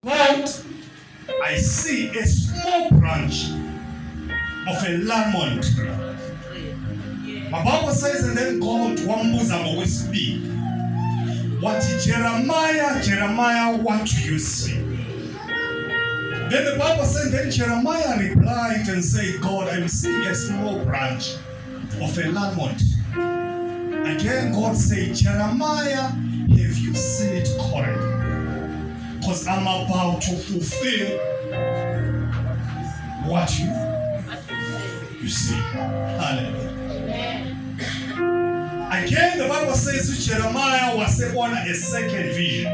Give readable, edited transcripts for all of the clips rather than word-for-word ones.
God, I see a small branch of a lemon tree. My Bible says, and then God wambuza ngokwesibili. What Jeremiah, what do you see? Then the Bible said, then Jeremiah replied and said, God, I'm seeing a small branch of a lemon tree. Again, God said, Jeremiah, have you seen it correctly? Because I'm about to fulfill what you see. Hallelujah. Again, the Bible says Jeremiah was on a second vision.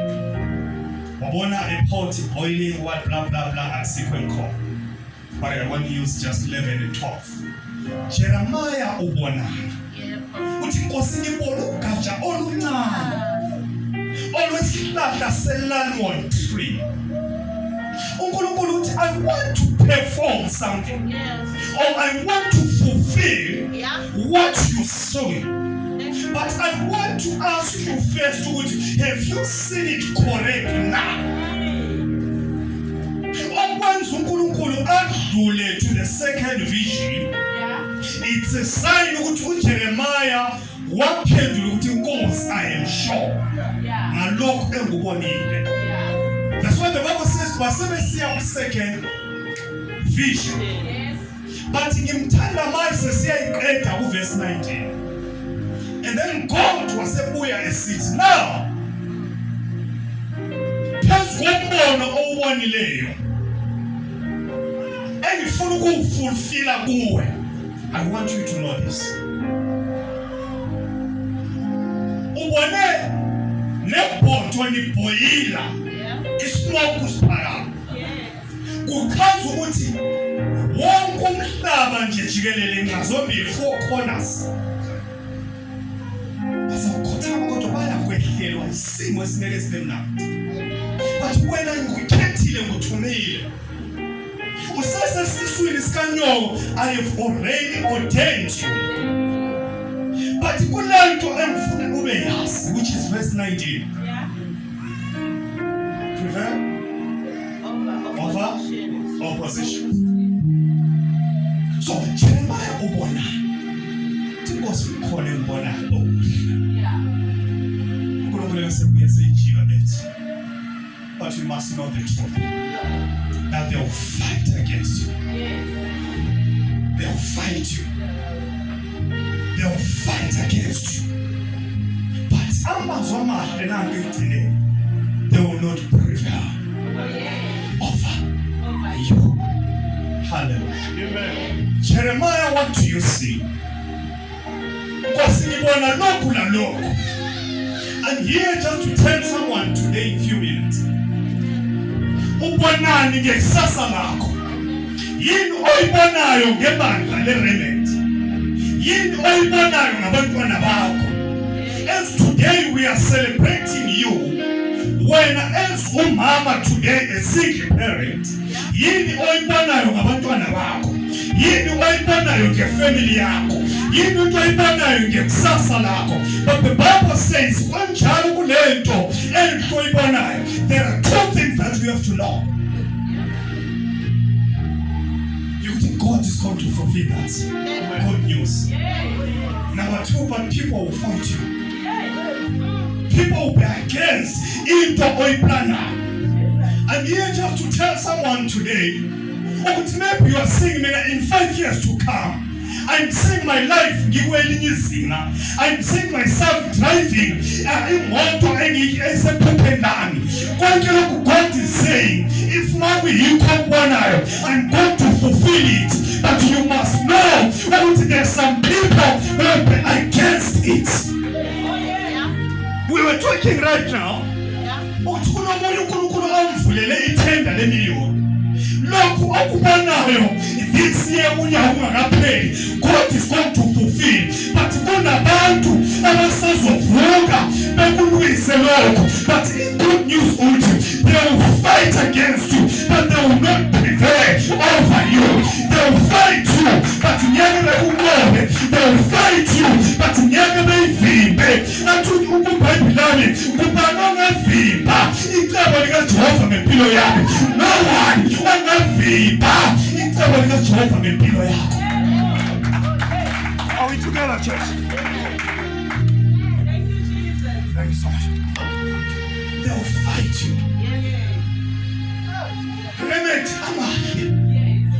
Wabona a pot boiling, what blah blah blah, and sequence call. But I want to use just 11 and 12. Jeremiah ubona. Uthi Nkosi ngibona ugatsha oluncane. Olwesihlahla selalmon tree. uNkulunkulu uthi I want to perform something. Or I want to fulfill what you saw. But I want to ask you first, have you seen it correct now? Once uNkulunkulu adlule to the second vision, it's a sign ukuthi Jeremiah waphendula ukuthi Nkosi, I am sure. Ngalokho engubonile. That's why the Bible says basebesiya second vision. But ngimthanda manje siyayiqeda ku verse 19. And then God was ebuya esithi, now phezu kombono owubonileyo engifuna ukuwufulfilla kuwe, I want you to know this. Ubone nebhontwe libhoyila ismoke siphakathi. Kuchaza ukuthi wonke umhlaba nje jikelele ngazombili four corners bazawukhothama kodwa bayakwehlelwa isimo esingeke sibe mnandi. But wena ngikukhethile nguthumile. Usasesiswini sikanyoko, I have already ordained you. But kulento engifuna ube yazi, which is verse 19. Prevail over opposition. So Jeremiah ubona. Nkosi ukhona ngibona. UNkulunkulu usebuye seyijiwa bethi. But you must know the truth. That they will fight against you. They will fight you. They will fight against you. But amazwi amahle nangithi they will not prevail over you. Hallelujah. Amen. Jeremiah, what do you see? Because ngibona lokhu na lokhu. I'm here just to tell someone today in a few minutes. Ubonani ngesasa lakho? Yini oyibonayo ngebandla leRemnant? Yini oyibonayo ngabantwana bakho? As today we are celebrating you, when as umama today a single parent, yini oyibonayo ngabantwana bakho? Yini oyibonayo ngefamily yakho? Yini oyibonayo ngekusasa lakho? But the Bible says, kanjalo kulento engiyoyibonayo, there are two things that we have to know. You think God is going to fulfill that? Good news. Number two, but people will fight you. People will be against into oyiplana. I'm here just to tell someone today, maybe you are seeing me in 5 years to come. I'm seeing my life I'm seeing myself driving imoto engiyesephepheni. God is saying, if now you come one eye, I'm going to fulfill it. But you must know that there's some people who will be against it. We were talking right now. Lokhu okubonayo this year ungakapheli, God is going to fulfill. But kunabantu abasazovuka bekulwise lokho. But in good news uthi they will fight against you, but they will not prevail over you. They will fight you, but ngeke bekubone. They will fight you, but ngeke beyivimbe. Athi uBhayibhelani kubani ongavimba icebo likaJehova ngempilo yakho. No one angavimba icebo likaJehova ngempilo yakho. Are we together, church? Thank you, Jesus. Thank you so much. They'll fight you.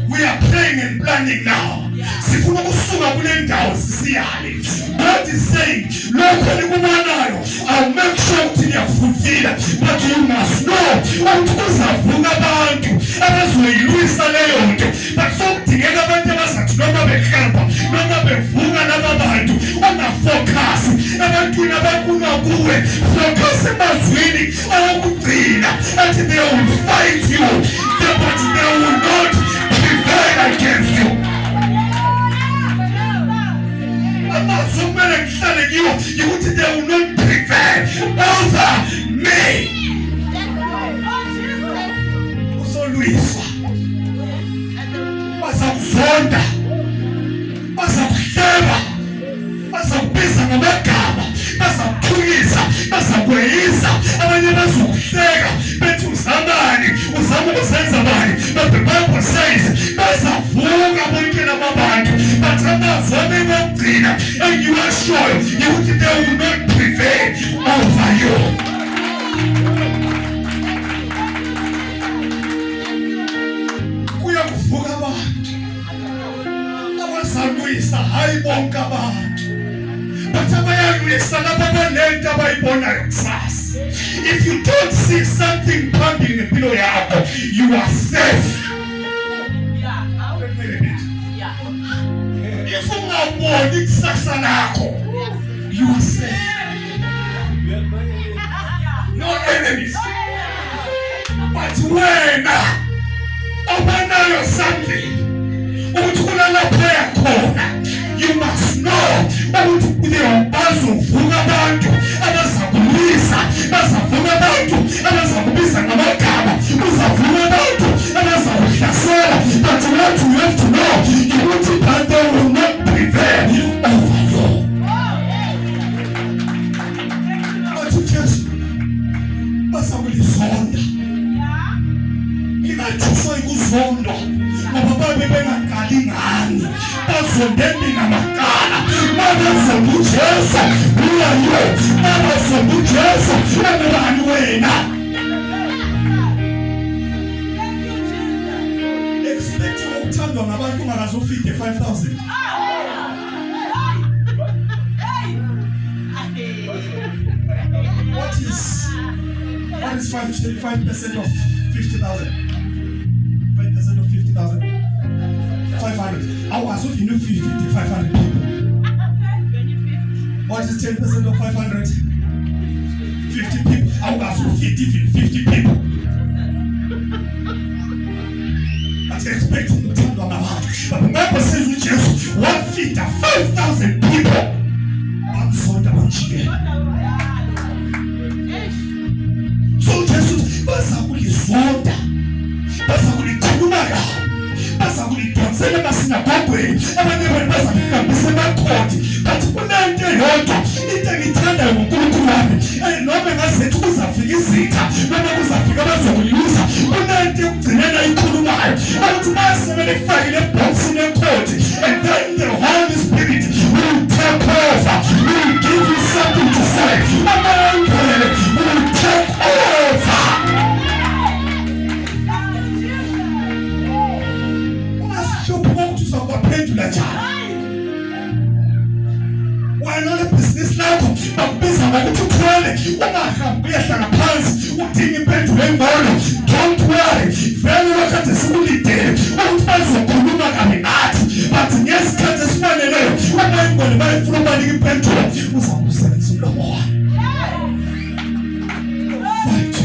We are praying and planning now. Sifuna kusuka kule ndawo sisiyale. God is saying, lokho likubanayo, I'll make sure ukuthi ngiyafulfilla. But you must know ukuthi kuzavuka abantu abazoyilwisa leyo nto. But sokudingeka abantu abazathi noma behamba noma bevuka laba bantu ungafocus ebantwini abakuna kuwe. Focus emazwini ayokugcina athi they will fight you, but they will not prevail against you. You would they will not prevail over me. So Luisa, bazakuzonda, bazakuhleba, bazakubiza ngamagama, bazakuthukisa, bazakweyisa, abanye bazokuhleka bethi uzamani, uzama ukuzenza bani. But the Bible says bazavuka bonke laba bantu bathi amazwi ngokugcina, and you are sure they will not prevail over you. Kuyakuvuka abantu abazalwisa hayi bonke abantu, but abayalwisa laba banento abayibonayo kusasa. If you don't see something pumping ngempilo yakho, you are safe. If ungaboni kusasa lakho, you are safe. No enemies. But wena obanayo something uthula lapha yakhona, you must know ukuthi bazovuka abantu abazakulwisa, bazavuka abantu abazakubiza ngamagama, uzavuka abantu abazakuhlasela. But what you have to know, ukuthi that they will not prevail over you. Bathi Jesu bazakulizonda, lingathuswa ikuzondwa ngoba babe bengagali ngani, bazondeni namakala. Babazonda uJesu, uyayo, babazonda uJesu, ungubani wena? Expect ukuthandwa ngabantu ungakazufike 5,000. What is 5% of 50,000? 5% of 50,000? 500. I was looking at 500 people. What is 10% of 500? 50 people. I was looking 50 people. But expecting to tell them about. But the Bible says with Jesus, 5,000 people. One sold one chicken. So Jesus, bazakulizonda, bazakulikhulumaka, bazakulidonsela emasinagoge, abanye abantu bazakukambisa emakhoti. But kunento yodwa into engithandayo ngoNkulunkulu wami, noma ngazethi kuzafika izitha noma kuzafika abazokuliluza, kunento yokugcinela ikhulumayo ukuthi mase belifakile ebhokisini ekhoti, and then the Holy Spirit will take over, will give you something to say. Amangcwele will take over. Ungasihlupheka ukuthi uzakuphendula njani. Wena lebhizinisi lakho bakubiza ngokuthi uthwele, ungahambi uyahlala phansi udinga impendulo engcono. Don't worry, vele lokade sikulidele ukuthi bazokhuluma kabi nathi, but ngesikhathi esifaneleyo abangcwele bayifuna ubanika impendulo, uzakusebenzisa umlomo wakho. Fight.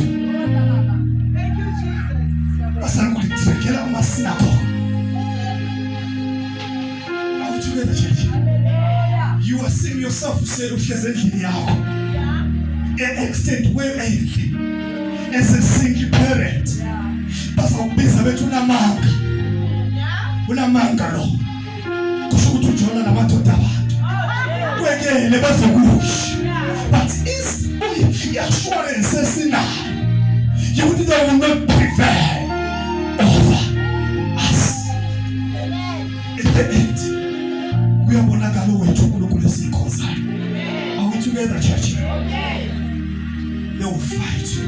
Thank you, Jesus. Basakulithekela amasinagoge. Are we together, church? You are seeing yourself uhlezi endlini yakho. Extend wherever. As a single parent. Bazakubiza bethi unamanga. Unamanga lo. Kusho ukuthi ujona namadoda abantu. Kwekele bazokusho. But is the assurance esinayo Yikuthi they will not prevail over us. At the end, kuyabonakala wethu uNkulunkulu esikhonzayo. Are we together, church? They will fight you.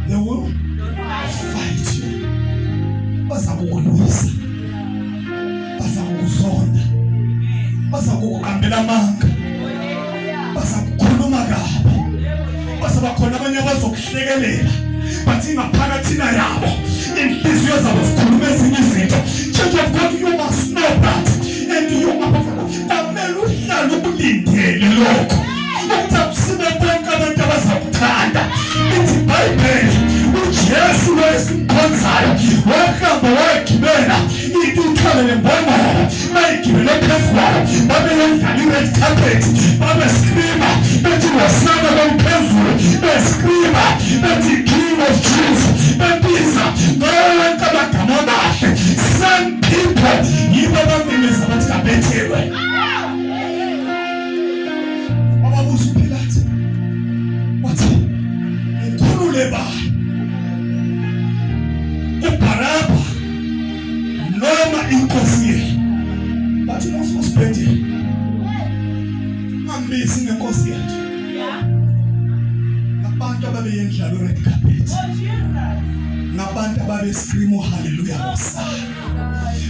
They will fight you. Bazakukulwisa. Bazakuzonda. Bazakukuqambela amanga. Bazakukhuluma kabi. Bazabakhona abanye abazokuhlekelela. Bathi ngaphakathina yabo inhliziyo zabo zikhuluma ezinye izinto. Church of God, you must know that. And you kumele uhlale ukulindele lokho. Uthapsile bonke abantu abazakuthanda. Ithi iBhayibheli uJesu wesimkhonzayo wahamba wagibela ituthole lembongolo bayigibele phezulu babeyendlala i-red carpet babeskrima bethi wasana bomphezulu beskrima bethi King of Jews bebiza bonke amagama amahle. Some people yibo abamemeza bathi kabethelwe. Ababuza uPilato wathi ngikhulule bani, uBaraba noma inkosi yenu? Bathi nosibhede ambizi ngenkosi yethu. Abantu ababeyendlala i-red carpet, nabantu ababeskrima hallelujah.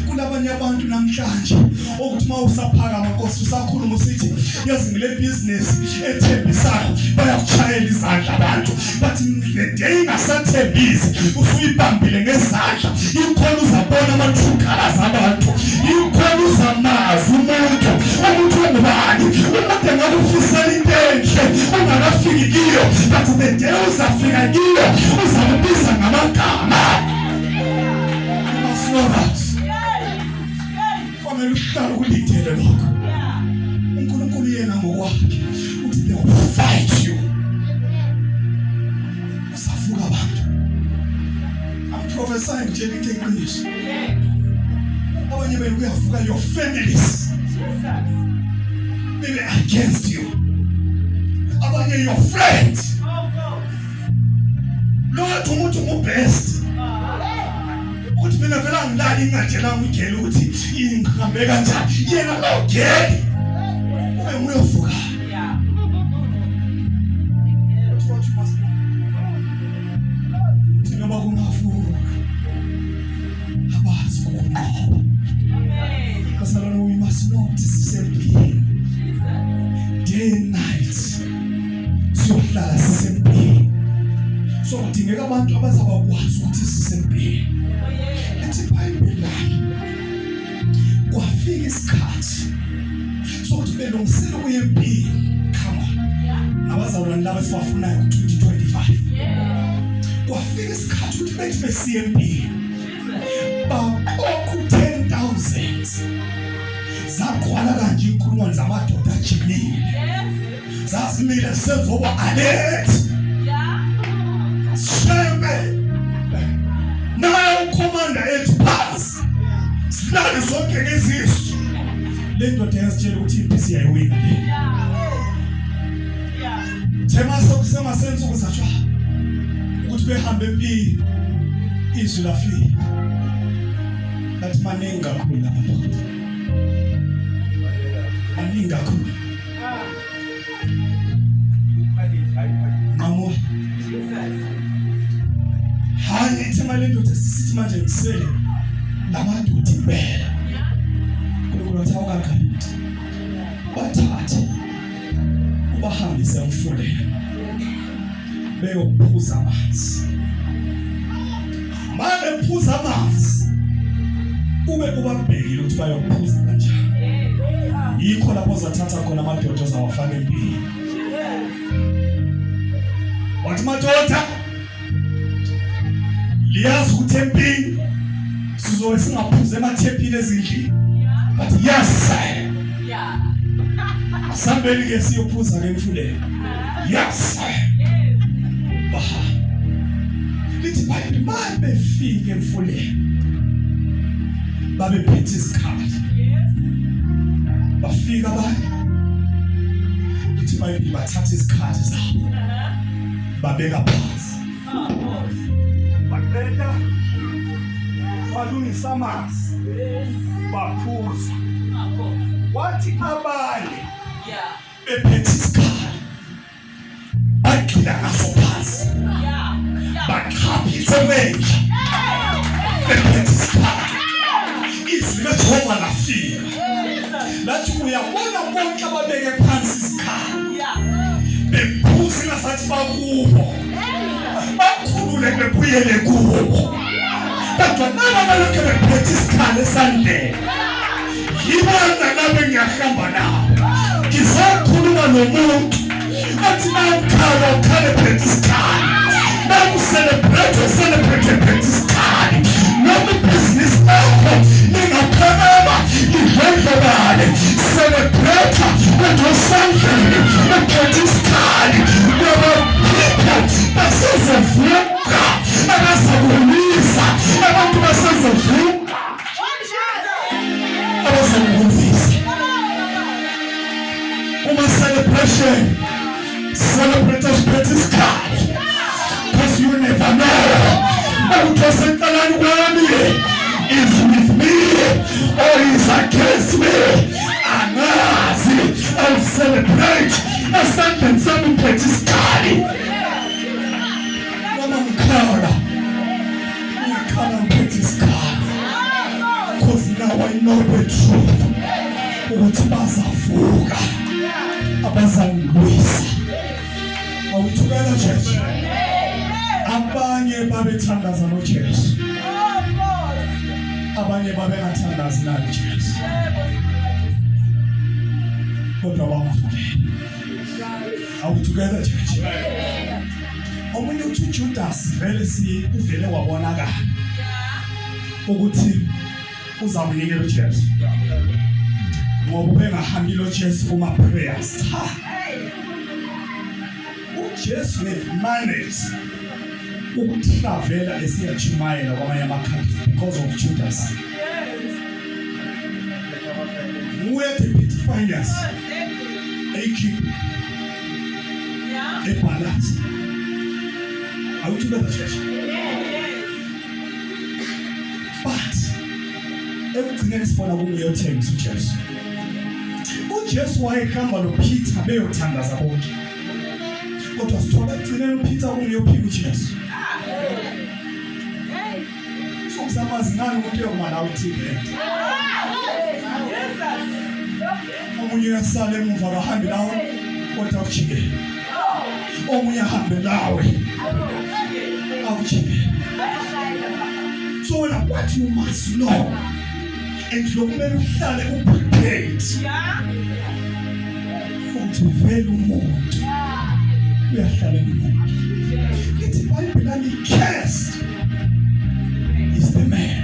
Kulabanye abantu namhlanje ukuthi mawusaphakama Nkosi usakhuluma usithi yazi ngile business ethembisayo bayakuchayela izandla abantu, but the day ingasathembisi usuyibambile ngezandla ikhona uzabona ama-true colors abantu, ikhona uzamazi umuntu ongubani, umuntu engakufisela into enhle ungakafiki kiyo, but the day uzafika kiyo uzakubiza ngamagama. You must know that. Kwamele uhlale ukulindele lokho. uNkulunkulu yena ngokwakhe uthi they will fight you. Usavuka abantu. I'm prophesying nje into eqiniso. Abanye benu kuyavuka your families. Maybe against you. Abanye your friends. Lord umuntu ngubest. Uthi mina vela ngilala ingatshela ngigele ukuthi ingihambe kanjani. Yena lo gele. Ube uyovuka. What you must do. Noma kungavuka. Abazi ukuqoba. Because I know we must know this is a being. Day and night. Siyohlala sisempini. So kudingeka abantu abazabakwazi ukuthi sisempini. Ethi iBhayibheli kwafika isikhathi sokuthi belungisele ukuya empini. Come on. Abazalwane laba esibafunayo ku-2025. Kwafika isikhathi ukuthi bethi besiya empini. Bakhokha 10,000. Zagcwala kanje inkulungwane zamadoda ajimile. Zazimile sezoba alert. Shame. Nayo ukhomanda ethi pass. Silale sonke ngezisu. Le ndoda yasitshela ukuthi impisi yayiwina le. Thema sokusema sensuku zathwa ukuthi behambe empini izwi lafika. Bathi maningi kakhulu abantu. Maningi kakhulu. Mamo. Hayi ithema le ndoda sisithi manje ngisele lamadoda impela. Kulo wathi awukakhala. Bathathe ubahambise emfuleni. Beyophuza amanzi. Manje phuza amanzi. Ube ubabhekile ukuthi bayophuza kanjani. Yikho lapho uzathatha khona amadoda ozawafaka empini. Wathi madoda liyazi ukuthi empini sizobe singaphuza emathepini ezindlini. But yes sir. Sambeli ke siyophuza ke emfuleni. Yes sir. Baha. Lithi bayi befike emfuleni. Babephethe isikhathi. Bafika bayi. Lithi bayi bathatha isikhathi zabo. babeka phansi baqeda balungisa amanzi baphuza wathi abanye bephethe isikhala bagxila ngaso phansi bakhapha menje bephethe isikhala izwi likaJehova lafika lathi uyabona bonke ababeke phansi isikhala bephuza ngasathi bakubo bakhulule bebuyele kubo kodwa naba balokhe bephethe isikhala esandleni yibona nabe ngiyahamba nawo ngizokhuluma nomuntu athi nawukhala ukhale phethe isikhala nawucelebrate phethe isikhala noma ibhizinisi lakho lingaphakama lidlondlobale celebrate wedosandleni ephethe isikhala ngoba people basezovuka abazakulisa abantu basezovuka abazakulisa uma celebration celebrate phethe isikhala because you never know what osentalani kwami is with me or is against me. Angazi, I'll celebrate esandleni sami phethe isikhala noma ngikhala phethe isikhala because now I know the truth ukuthi bazavuka abazangilwisa. Are we together, church? Abanye babethandaza noJesu, abanye babengathandazi naye uJesu, kodwa bamvukela. Are we together, church? Omunye uthi uJudas uvele wabonakala ukuthi uzamnikela uJesu ngoba ubengahambi loJesu kuma prayers. uJesu managed ukutravela esiyachumayela kwamanye amakhaya because of Judas. Nguye the finance keep a balance. Are we together, church? But everything else for the woman you're telling to Jesus. uJesu wayehamba noPeter beyothandaza bonke. Kodwa sithola ekugcineni uPeter uyophika uJesu. Sokuzamazi nani umuntu uyomana uthile. Omunye uyasala emuva kahambi lawo kodwa ukujike. Omunye ahambe lawe awujike. So what you must know and kumele uhlale uprepared futhi uvele umuntu uyahlala umuntu. Lithi iBhayibheli lithi cursed is the man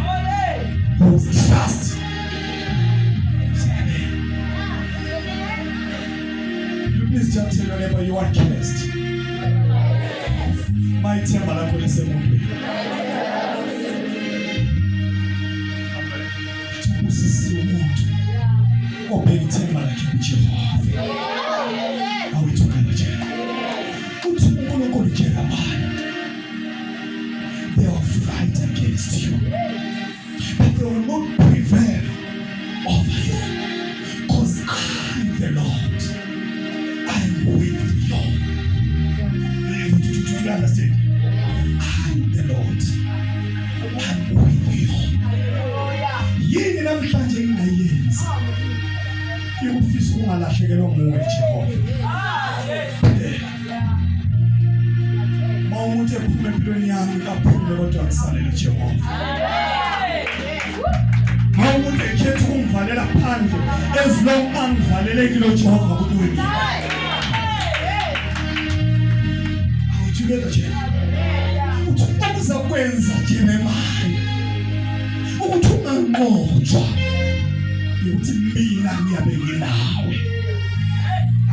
who trusts please just tell your neighbor you are cursed. My temple lakho lesemuntu usisi umuntu obeka ithemba lakhe kuJehova. Awuthukana nje uthi uNkulunkulu Jeremiah they will fight against you but they will not prevail over you because I the Lord I'm with you. Do you understand? I'm the Lord I'm with you. Yini namhlanje engayenza yokufisa ungalahlekelwa nguwe Jehova. Mawumuntu ephuma empilweni yami kaphume kodwa akusalele Jehova. Mawumuntu ekhetha ukumvalela phandle ezilokhu angivalelekile uJehova kudume. Awuthukela nje. Uthi ukuzakwenza Jeremiah ukuthi unganqotshwa ukuthi mina ngiyabe nginawe.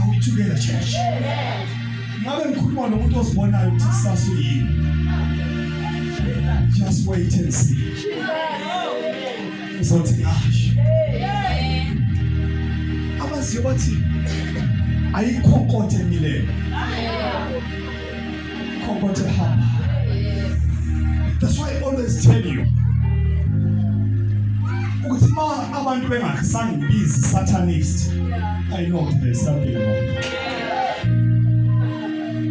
Awuthukela church. Ngabe ngikhuluma nomuntu ozibonayo ukuthi kusasa uyini. Just wait and see. Uzothi ngasho. Abaziyo bathi ayikho nkotho emileyo. ukuthi hamba. That's why I always tell you ukuthi ma abantu bengasangibizi Satanist, I know there's something wrong.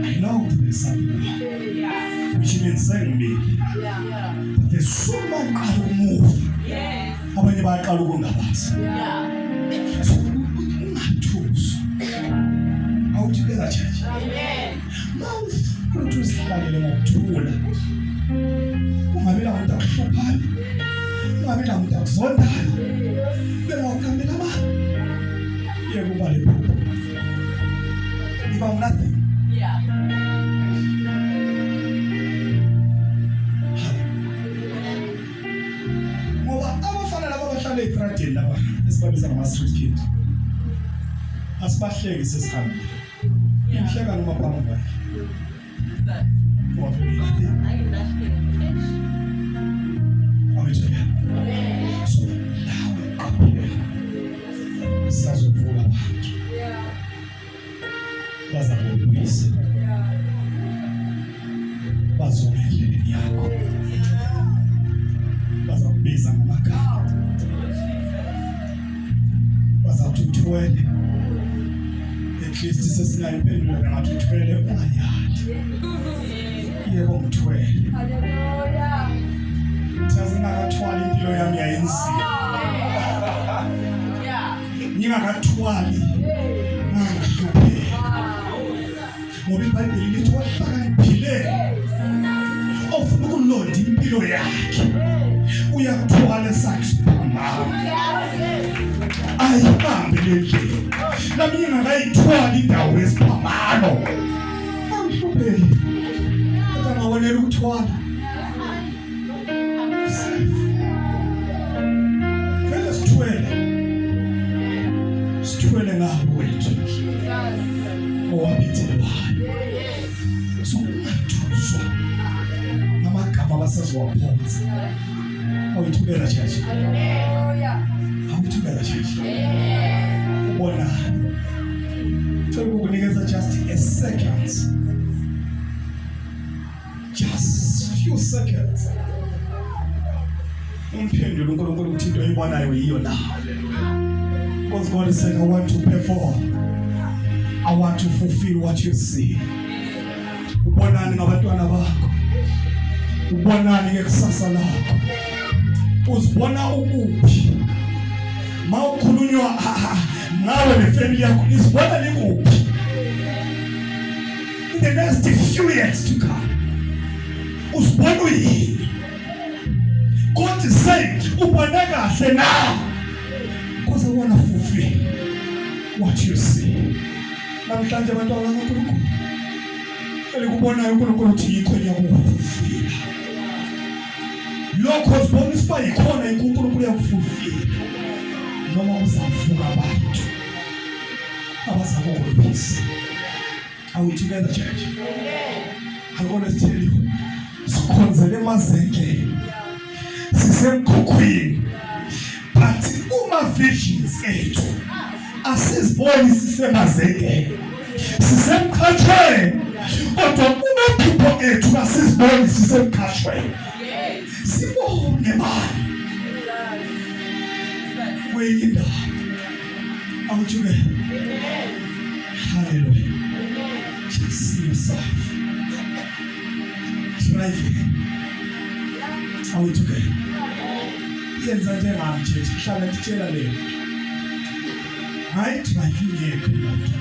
I know there's something wrong. Which means saying me. But there's so much I don't move. Abanye bayaqala ukungabazi. So ungathusi. Awuthikela church. Mawuthi usilalele ngokuthula. Ungabe la umuntu akuhluphayo. Ungabe la umuntu akuzondayo. Bengakukhambela ba. Yekuba lephupho. About nothing. Ngoba abafana laba abahlala eTradeni laba esibabiza ngama-street kid. Asibahleki sesihambile. Ngihleka noma phambi kwakhe. So now up here. Sazovuka abantu. Bazakubuyisa. Bazoma endleleni yakho. Bazakubiza ngamagama. Bazathi uthwele. At least sesinayo impendulo ngathi uthwele ungayali. Yebo ngithwele. Hallelujah. Sazingakathwali impilo yami yayinzima. Ngingakathwali. Ngoba iBhayibheli lithi wahlakaniphile ofuna ukulonda impilo yakhe uyakuthwala esakisiphambano ayihambe lendlela nami ngingakayithwali indawo yesiphambano angihlupheki kodwa ngawonela ukuthwala vele sithwele ngabo wethu owabithelwayo sokungathuswa ngamagama abasaziwaphonsa awuthubela church awuthubela church ubona ukukunikeza just a second, just few seconds umphendula uNkulunkulu ukuthi into oyibonayo yiyo la. Because God is saying I want to perform, I want to fulfill what you see. Ubonani ngabantwana bakho, ubonani ngekusasa lakho, uzibona ukuphi mawukhulunywa nawe nefamily yakho izibona likuphi in the next few years to come. Uzibona uyini. God is saying ubona kahle now because I want to fulfill what you see. Namhlanje abantwana bakaNkulunkulu elikubonayo uNkulunkulu uthi yikho yakufufila. Lokho sibona isiba yikhona uNkulunkulu yakufufila. Noma uzavuka abantu abazakukhulisa. Are we together, church? I want to tell you, sikhonzele emazenge sisemkhukhwini, but uma visions ethu asiziboni sisemazengeni, sisemkhathweni, kodwa uma phupho ethu asiziboni sisemkhathweni. Sibone manje kwenye indawo. Are we together? Hallelujah. Just see yourself thriving. Are we together? Yenza njengami church, hlala ngitshela lento. Hayi thriving yekho lapho.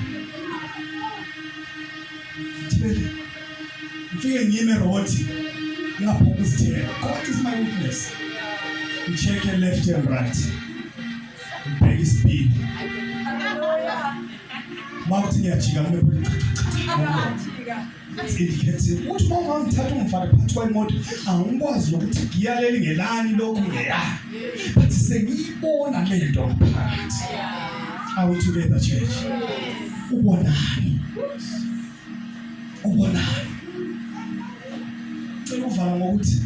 Thibele. Ngifike ngime roboti ngaphoka isithelo. God is my witness. Check your left and right. Big speed. Mawuthi ngiyajika ngibe Sikhethe uthi mama ngithatha umfana phakathi kwemoto angikwazi ukuthi ngiyaleli ngelani lokho ngeya but sengiyibona lento phakathi. Are we together, church? Ubonani uvala ngokuthi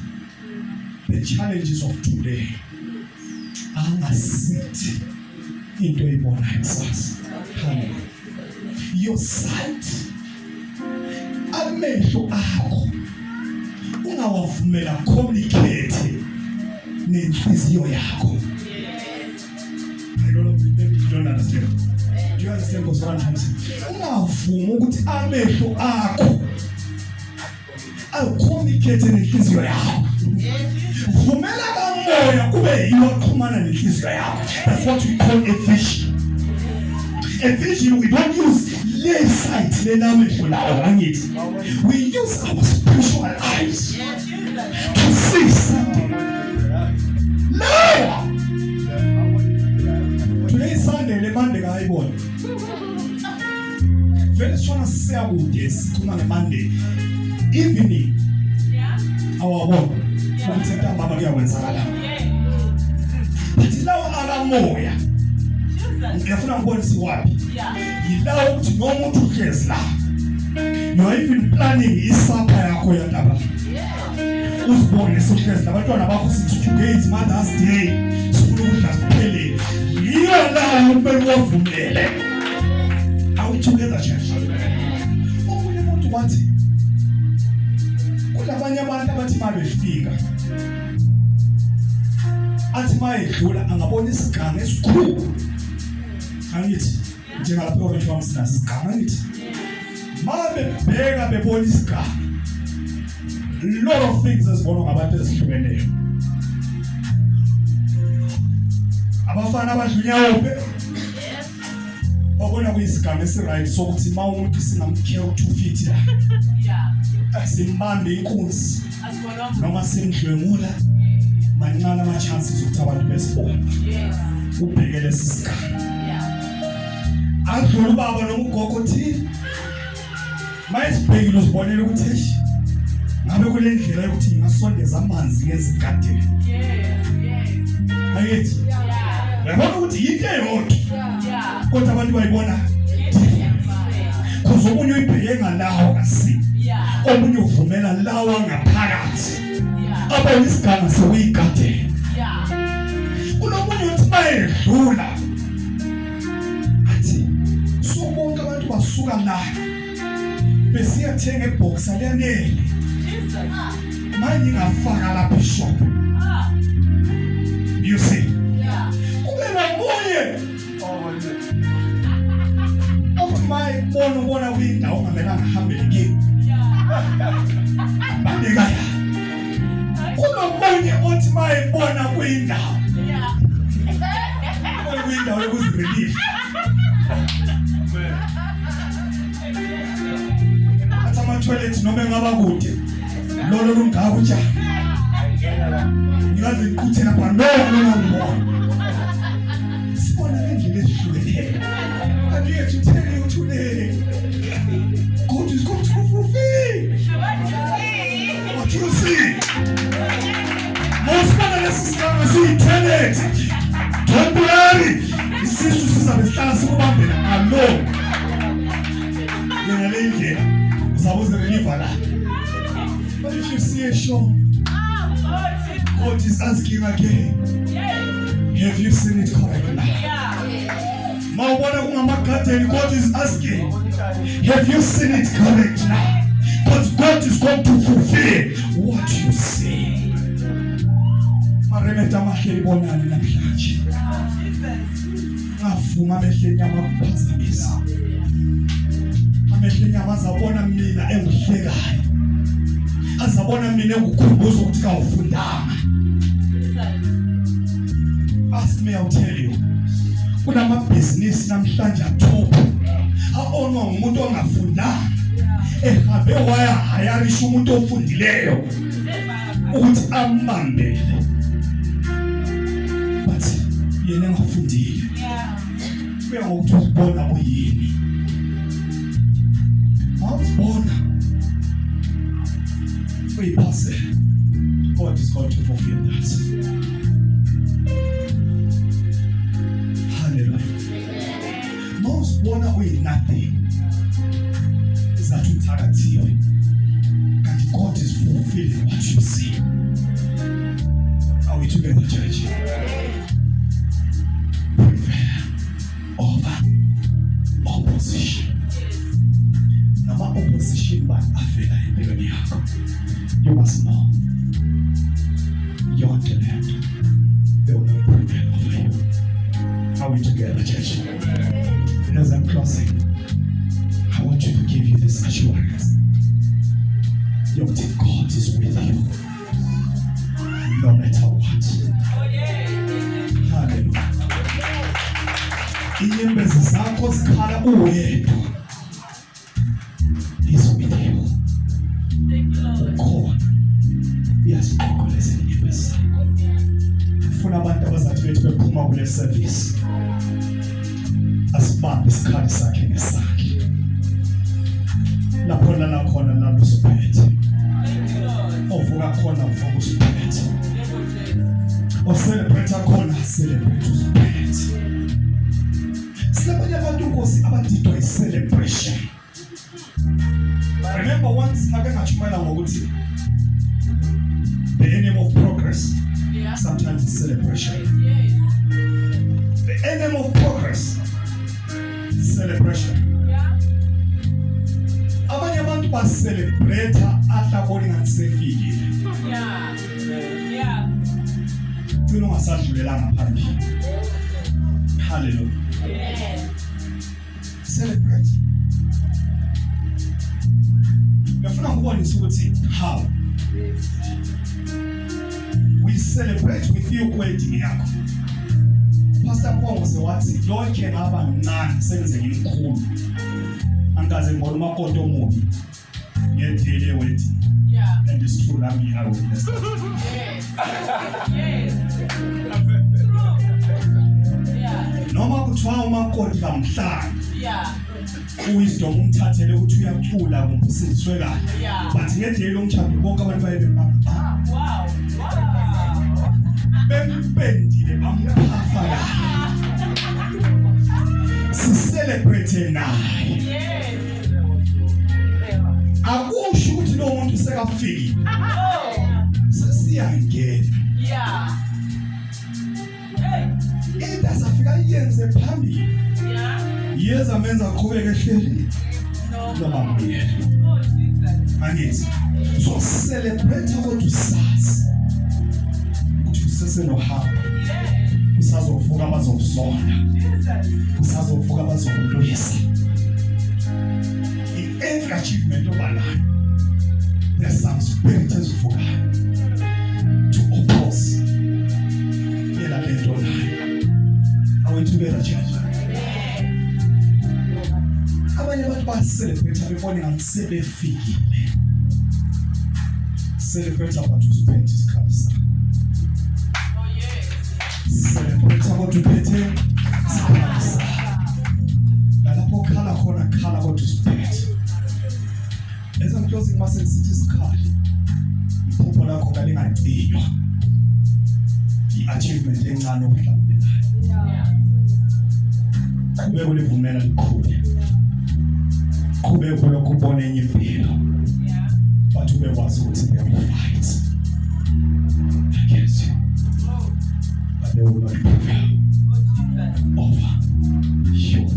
the challenges of today angasithi into eyibonayo kusasa. Your sight amehlo akho ungawavumela communicate nenhliziyo yakho. I don't know, maybe you don't understand. Do you understand what I'm trying to say? Ungavuma ukuthi amehlo akho communicate nenhliziyo yakho. Vumela kamoya kube yiwo oxhumana nenhliziyo yakho. That's what we call a vision. A vision, we don't use lay sight, we use our spiritual eyes to see something. No! Today is Sunday, the Monday guy born. Very strong say about this, Monday evening. Our work. But now alamoya. Ngiyafuna ngibonise wapi. Yilawo ukuthi noma umuntu uhlezi la. You are even planning isapha yakho yandaba. Usibone sohlezi labantwana bakho sithi today is Mother's Day. Sifuna ukudla siphele. Yiyo la umpelo wavumele. Are together church? Omunye umuntu wathi kulabanye abantu abathi mabefika athi mayedlula angabona isiganga esikhulu. Angithi njengalapho kwethu wamsina sigama ngithi mabebheka bebona isigaba lot of things ezibonwa ngabantu ezihlukeneyo. Abafana abadlunyawupe obona kuyisigaba esiright sokuthi ma umuntu singamkhe u2 feet la simbambe inkunzi noma simdlwengula mancane ama chances ukuthi abantu besibona ubhekele sisigaba. Adlula ubaba noma ugogo thini mayisibhekile uzibonela ukuthi ngabe kule ndlela yokuthi ngasondeza amanzi ngezigadeni. Ayithi yabona ukuthi yinto eyodwa kodwa abantu bayibona kuze omunye uyibheke ngalawo kasi omunye uvumela lawa ngaphakathi abona isigaba sekuyigadeni. Kunomunye uthi mayedlula bonke abantu basuka la besiyathenga ebox aliyanele manje ngafaka la bishop. You see kube nomunye my bona kwindawo ngamela ngihambele kimi bandekaya kunomunye othi mayibona kwindawo kwindawo yokuzirelieve toilet noma ngaba kude lolo lungaka uja ngiyazi ngikuthe lapha noma sibona indlela ezihlukeneyo. And yet to tell you today God is going to fulfill what you see. Most of us see don't worry, isisu sizabe sihlala sikubambela alone yena le ndlela. But if you see a show, God is asking again, have you seen it correctly? God is asking, have you seen it correctly? Because God is going to fulfill what you see. Maremeta mahleli bonani namhlanje. Ngavuma mehleni yamaphazamisa. Amehleni amazabona mina engihlekayo. Azabona mina engikhumbuza ukuthi kawufundanga. Ask me, I'll tell you. Kunama business namhlanje atop. Aonwa umuntu ongafundanga. Ehambe waya hayarisha umuntu ofundileyo ukuthi ambambele. But yena ngafundile. Kuya ngokuthi uzibona uyini. Awuzibona. Uyipase. God is going to fulfill that. Hallelujah. Most bona uyi nothing. Is that uthakathiwe. And God is fulfilling what you see. Are we together, church? Prepare over opposition. Nama opposition but afela empelweni yakho. You must know uzikhala uwedwa. He's with you. Ukhona. Uyasiqoqoleza inyembezi. Ufuna abantu abazathi bethi bephuma kule service. Asibambe isikhali sakhe ngesakhe. Lapho lana khona nalo usiphethe. Ovuka khona uvuka usiphethe. Ocelebrate khona celebrate usiphethe. Silabanye abantu Nkosi abadidwa celebration. Remember once ake ngachumayela ngokuthi the enemy of progress sometimes is celebration. The enemy of progress is celebration. Abanye abantu ba celebrate ahlaboni nganisefikile. Thina ungasadlulelanga phambili. Hallelujah. Celebrate. Ngifuna ukubonisa ukuthi how we celebrate with you wedding yakho. Pastor Pongo sewathi lonke ngaba mncane senze ngimkhulu. Angaze ngibona umakoti omubi ngedile wedding. And it's true that I witnessed that. Noma kuthiwa umakoti kamhlanga. Wisdom umthathele ukuthi uyacula ngokusizwe kahle. But ngedile lomtshado bonke abantu baye bemanga. Wow. Bempendile bamuphafa la. Celebrate naye. Akusho ukuthi lo muntu sekafiki. Sesiyangena. Asafika yenze phambili. Yeza menza qhubeke ehleli. Noma ngiyena. Angithi. So celebrate ukuthi usazi. Ukuthi usesenohamba. Usazovuka abazokuzona. Usazovuka abazokulwisa. In every achievement of our life, there's some spiritual fuga to oppose. Yela lento nayo. Are we together, church? Abanye abantu ba celebrate before ngisebefikile. Celebrate abantu usiphethe isikhathi sakho. Oh yes. Celebrate abantu uphethe isikhathi sakho. Lapho khala khona khala kodwa usiphethe. As I'm closing my sensitive isikhathi. Iphupho lakho kalingagcinwa. I-achievement encane okuhlambele nayo. Kube kulivumela likhulu. Kube kulokhu ubona enye impilo. But ube wazi ukuthi uyafight. Against you. But they will not prevail over you.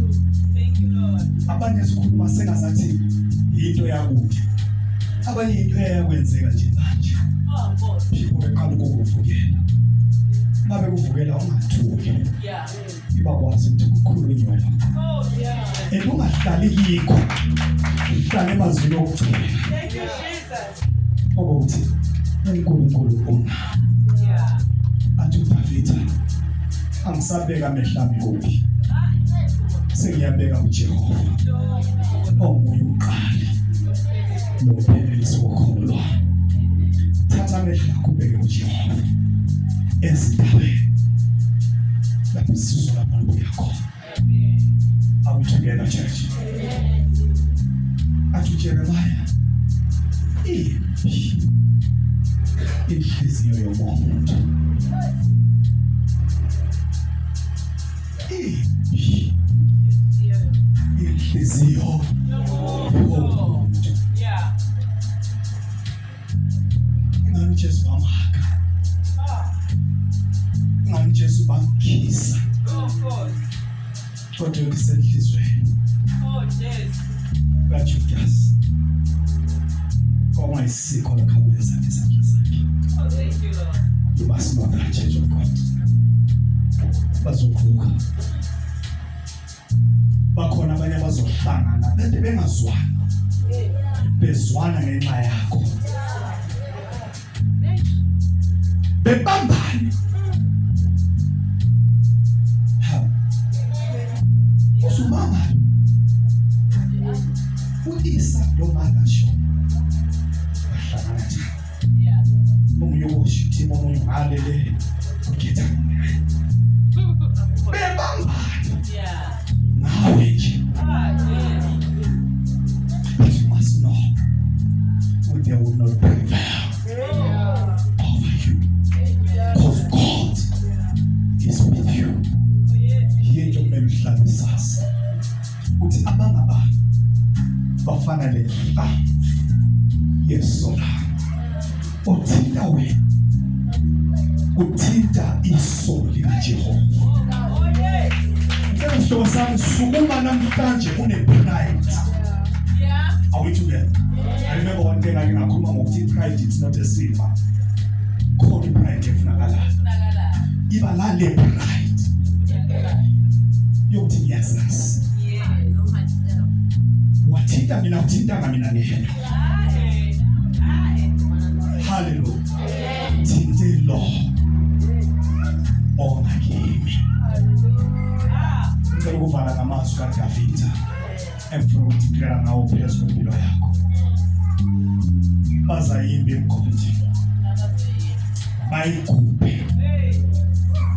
Thank you, Lord. Abanye sikhuluma sengazathi into yakude. Abanye into eyakwenzeka nje manje. People beqala ukuvukela. Babe kuvukela ungathuki. Ibakwazi ukuthi kukhulunywe lapho. Ungahlali yikho. Uhlale emazwini okugcina. Thank you, Jesus. Ukuthi uNkulunkulu una. Athi uDavida angisabeka mehlambi kuphi. Sengiyabeka uJehova. Onguye umqali. Nophelelisi wokholo. Thatha amehlo akho ubeke uJehova. Ezindaweni lapho isizwe labantu yakho. Are we together, church? Athi Jeremiah. Inhliziyo yomuntu. Inhliziyo yomuntu. Ngani Jesu bamhaka. Ngani Jesu bamkhisa. Kodwa kusenhlizweni. kaJudas kwayisikho lakhabeza ngesandla sakhe. Oh, thank you, Lord. You must know that, Church of God. Bazovuka. Bakhona abanye abazohlangana bede bengazwana. Bezwana ngenxa yakho. Bebambane. Usumama Shitimo Hallelujah. Get up. Yeah. Knowledge. But you must know that they will not prevail over you. Because God is with you. Here you may be sasa. Uthi abangaba bafana le Yesu uthinta wena uthinta iso likaJehova. Ngeke sami sukuma namhlanje une-pride. Are we together? I remember one day ngakhuluma ngokuthi pride is not a silver. Khona pride efunakalayo. Iba la le pride. Yokuthi ngiyazasi. Wathinta mina uthintanga mina nehelo. Hallelujah. Thinte lo. Ona kimi. Ngicela ukuvala ngamazwi kaDavida emfuna ukudeclare ngawo phezu kwempilo yakho. Bazayimba emkhonjeni. Bayigubhe.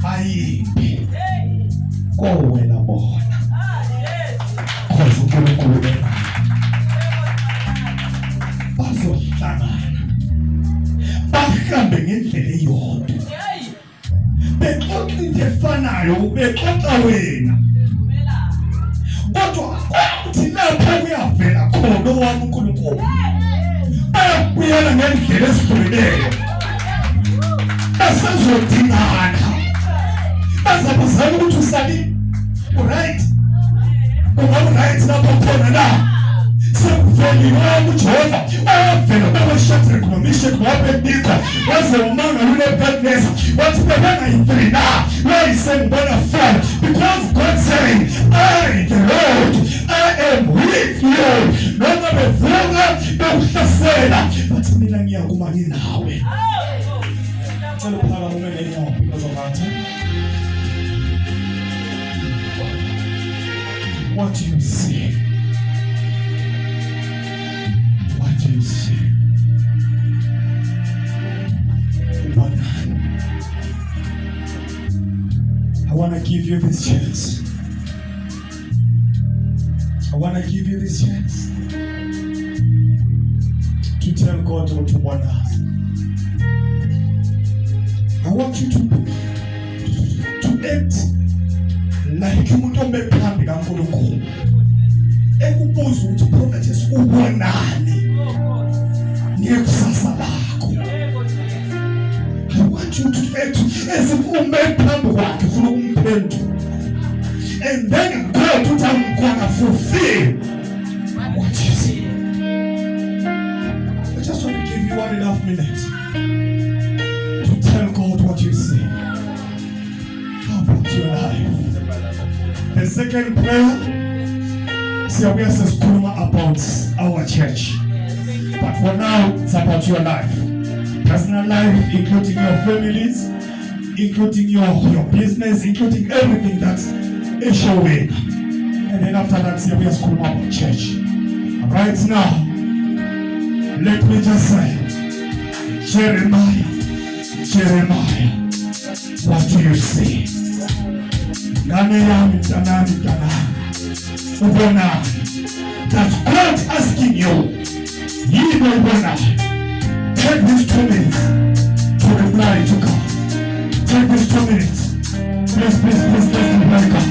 Bayimbe. Kowela bona. Khoza uNkulunkulu bazohlangana. Bahambe ngendlela eyodwa. Bexoxa into efanayo, bexoxa wena. Kodwa kuthi lapha kuyavela khona owami uNkulunkulu. Bayabuyela ngendlela ezidlulileyo. Basazodingana. Bazabuzana ukuthi usali. Right? Right lapho khona la. Sekuveli wami uJehova ayavela babashathre kunomishe kwabedika waze umanga lule badness wathi bebanga imfrina wayisengibona fall because God said I the Lord I am with you noma bevuka bekuhlasela bathi mina ngiyakuma nginawe. Cela uphaka umele nyawo because of that. What do you see? You see, I want to give you this chance. I want to give you this chance to tell God what you want. I want you to act like you don't make plan kaNkulunkulu. Ekubuza ukuthi prophetess ubonani. I want you to act as if you made pambo wakhe ufuna umphendula. And then God will gonna fulfill what you see. I just want to give you 1.5 minutes to tell God what you see. How about your life? The second prayer, see, we are speaking about our church. But for now, it's about your life. Personal life, including your families, including your business, including everything that is showing. And then after that, we are speaking about church. Right now, let me just say, Jeremiah, what do you see? That's God asking you. Take these 2 minutes to reply to God. Take these 2 minutes. Please, let's reply God.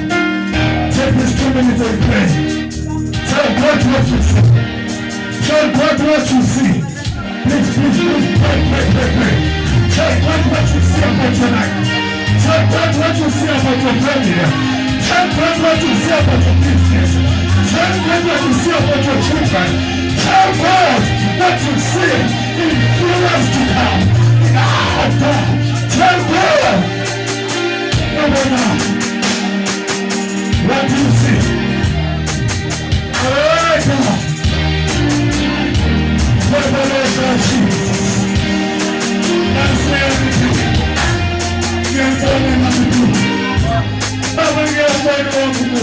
Take these 2 minutes and pray. Tell God what you see. Tell God what you see. Please, pray. Tell God what you see about your life. Tell God what you see about your family. Tell God what you see about your business. Tell God what you see about your children. Tell God what you see in years to come. Tell God. What do you see? Alright, God. Revelation of Jesus. That's everything. You're going to do. Baba, you're going to do.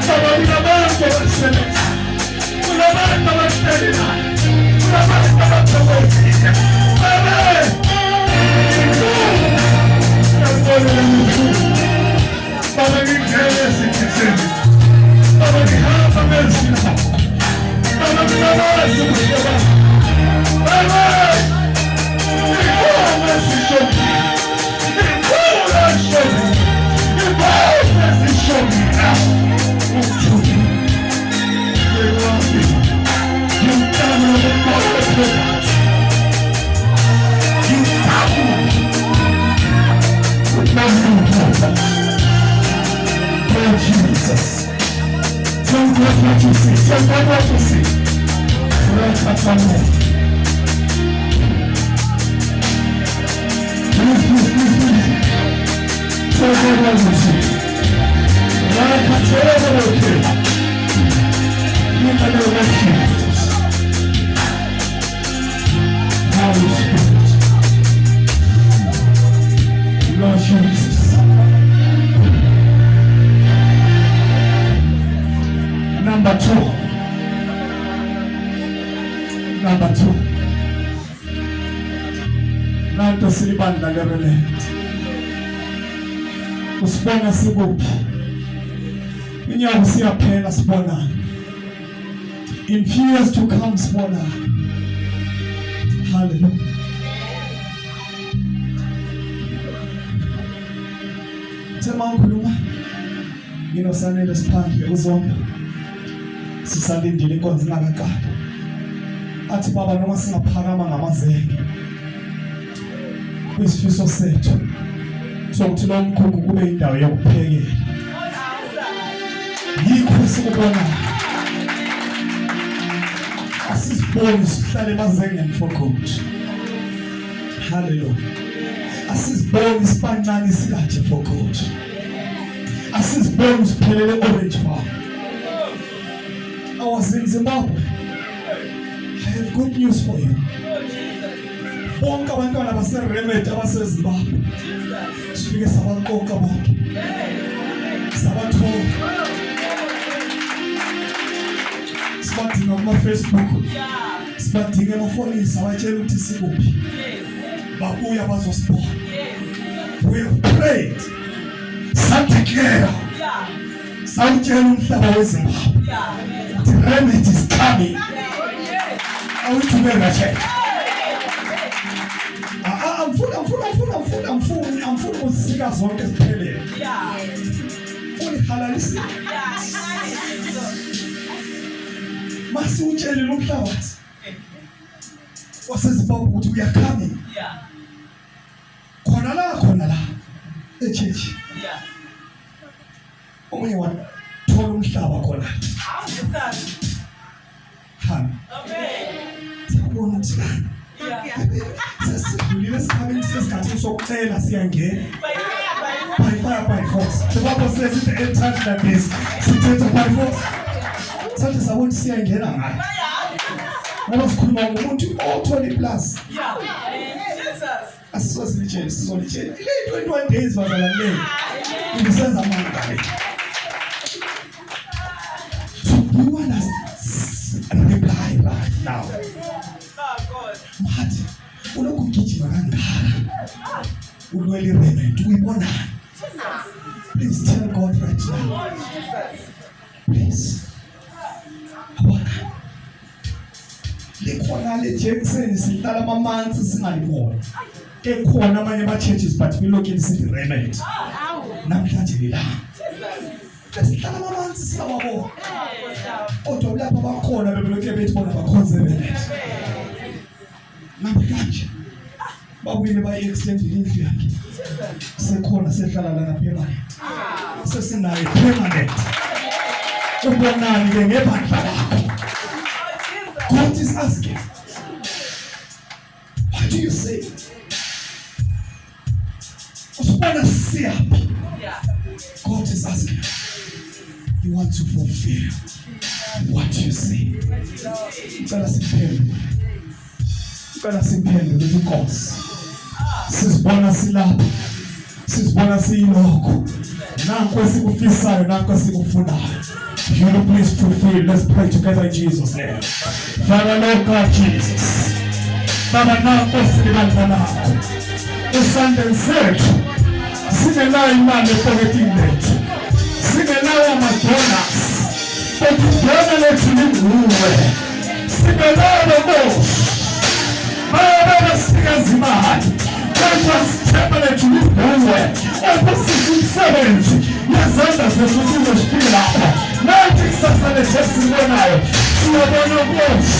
Baba, you're going to do. Baba, see. Tell God what you see. Please. Tell God what you see. In the name of Jesus. Holy Spirit. Lord Jesus. Number two. Nanto silibandla lerelent. Usibona sikuphi. Inyawo siyaphela sibona. In few years to come sibona. Hallelujah. Tema ukhuluma. Nginosanele siphandle uzonke. Sisalindile inkonzo ingakaqali. Athi baba noma singaphakama ngamazenge. Kwisifiso sethu. Sokuthi lo mkhukhu kube indawo yokuphekela. Yikho sikubona. Asisiboni sihlale emazengeni for good. Hallelujah. Asisiboni sipancane sikade for good. Asisiboni siphelele orange farm. I was in Zimbabwe. I have good news for you. Bonke abantwana baseRemedy abaseZimbabwe. Sifike sabankoka bonke. Sabathola. Sibadinga kuma-Facebook. Sibadinga emafonini sabatshela ukuthi sikuphi. Babuya bazosibona. We have prayed. Sadeclare. Sawutshela umhlaba weZimbabwe. The remedy is coming. Are we together, check? I'm full of cigarettes on this pillar. Fully halalisi. Masi ucheli lumhlaba. Wasezimbabwe ukuthi we are coming. Khona la. Echurch. Omunye wathola umhlaba khona. Sakubona ukuthi sesidlulile esikhathini sesikhathini sokucela siyangena by fire by force. The Bible says in the end times like this, sithetha by force. Sathi sabona siyangena ngayo. Ngoba sikhuluma ngomuntu o20 plus. Asizolitshela sizolitshela. Ile 21 days bazala le. Ngisenza amanga. We want to reply right now. What? Unokugijima kangaka. Ulwele remedy uyibona. Please tell God right now. Please. Abona. Lekhona le Jackson sihlala amamanzi singalibona. Ekhona amanye ama churches but bilokeni sithi remedy. Namhlanje lila. Sihlala amamanzi siyababona. Kodwa lapha bakhona bebelokhe bethi bona baconservative. Namhlanje babuyile bayi-extend indlu yakhe. Sekhona sehlala lana permanent. Sesinayo permanent. Ubonani ke ngebandla lakho. God is asking. What do you say? Usibona siyaphi? God is asking. He wants to fulfill what you say. Ucela simphendule inkosi. Sizibona silapha. Sizibona siyilokho. Nanku esikufisayo, nanku esikufunayo. You know, please fulfill. Let's pray together in Jesus' name. Father, Lord God Jesus. Baba nanku silibandla lakho. Usandeni sethu. Singenayo imali epoketini lethu. Singenayo ama-donors. Kodwa lethu linguwe. Singenayo moshi. Baba sikazimali. Kodwa sithemba lethu linguwe. Ekusisi umsebenzi. Yezandla zethu sizosifika lapha. Nathi kusasa lethu esilibonayo. Siyabona moshi.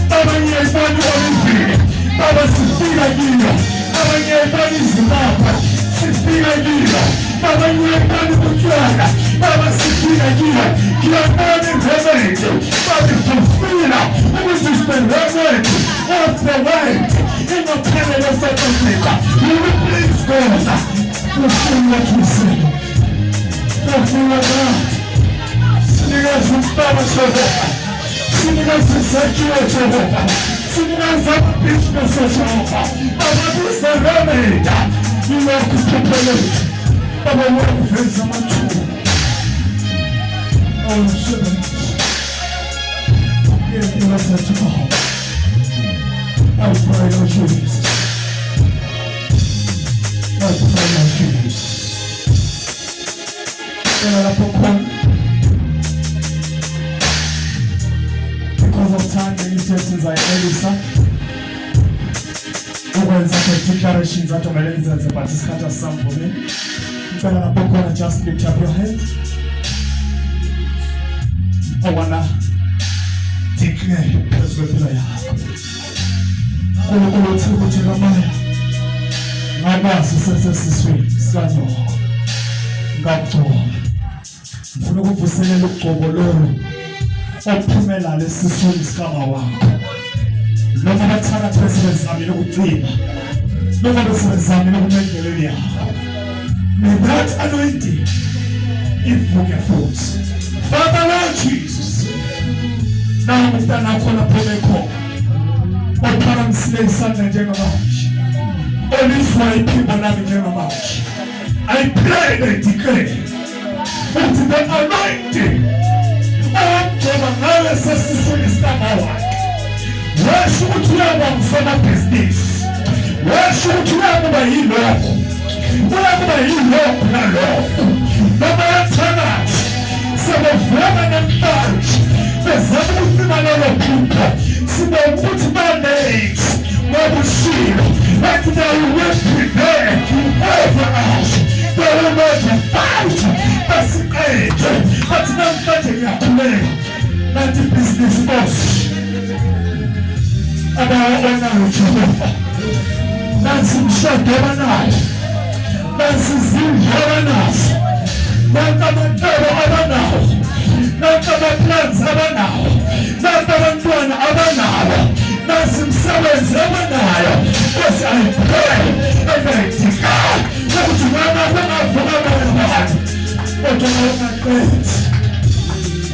Baba ngiyayibona olivile. Baba sifika kiyo. Baba ngiyayibona iZimbabwe. Sifika kiyo. Baba ngiyayibona ubuthwala. Baba sifika kiyo. ngiyabona iremedi babifufila ukuthi siberemedi of the world ingaphelele South Africa. Will you please God fulfill what you say? Fulfill what God. Sinikeza umhlaba Jehova, sinikeza isakhiwo Jehova, sinikeza ama-business Jehova, bababisa remedi ilokhu phephelete baba wakuveza amathuba awomsebenzi ngempilo zethu Baba. I pray, Lord Jesus. I pray, Lord Jesus. Because of time, the instructions are Elisa. Ukwenza declarations atomele izenze but isikhathi asisambumi. Ngicela lapho khona just lift up your hands. I wanna declare phezu kwempilo yakho. Unkulunkulu uthi ukuthi Jeremiah ngabazi usesesiswini sikanyoko ngagcoba. Ngifuna ukuvuselela ugcobo lolu ophumela lesiswini sikama wakho. Noma bathakathi besebenzamile ukucima, noma besebenzamile ukumendeleli yakho. May that anointing ivuke futhi. Father Lord Jesus, nawe umntana wakho lapho bekhona ophakamisile isandla njengamanje, olizwa iphimbo lami njengamanje. I pray and declare ukuthi the anointing owamgcoba ngawe sesiswini sikama wakho, washo ukuthi uyaba ngusomabhizinisi, washo ukuthi uyakuba yilokho, uyakuba yilokho nalokho. Noma yathakathi sebevuma namhlanje bezama ukucima lolo phupho, sibona ukuthi banethi babushilo bathi they will prepare over us, they will not fight basiqede. Bathi namhlanje ngiyakhuleka nathi business boss abawanayo Jehova, nansi umshado abanayo, nansi izindlu abanazo, nansi amatero abanawo, nansi ama-plans abanawo, nansi abantwana abanawo, nansi umsebenzi abanayo. Because I pray and I declare ukuthi wena bengavuka abantu kodwa bangaqedi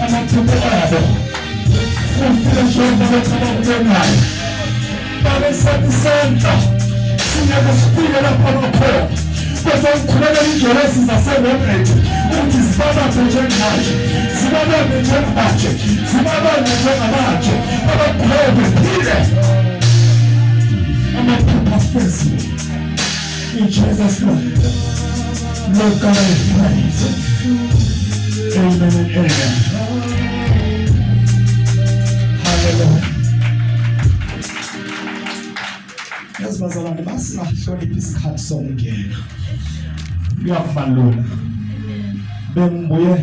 amaphupho abo. Ufike Jehova bethaba kubonayo babe sabisonto singeke sifike lapho bakhona. Bese ngikhuleka injolesi zaseRomedi ukuthi zibabambe njengamanje, zibabambe njengamanje, zibabambe njengamanje, abagulayo bephile. Amaphupho afezile in Jesus' name. Lord God, I praise. Amen and amen. Hallelujah. Yazi bazalwane, basingahloniphi isikhathi sokungena. Kuyakubalula. Bengibuye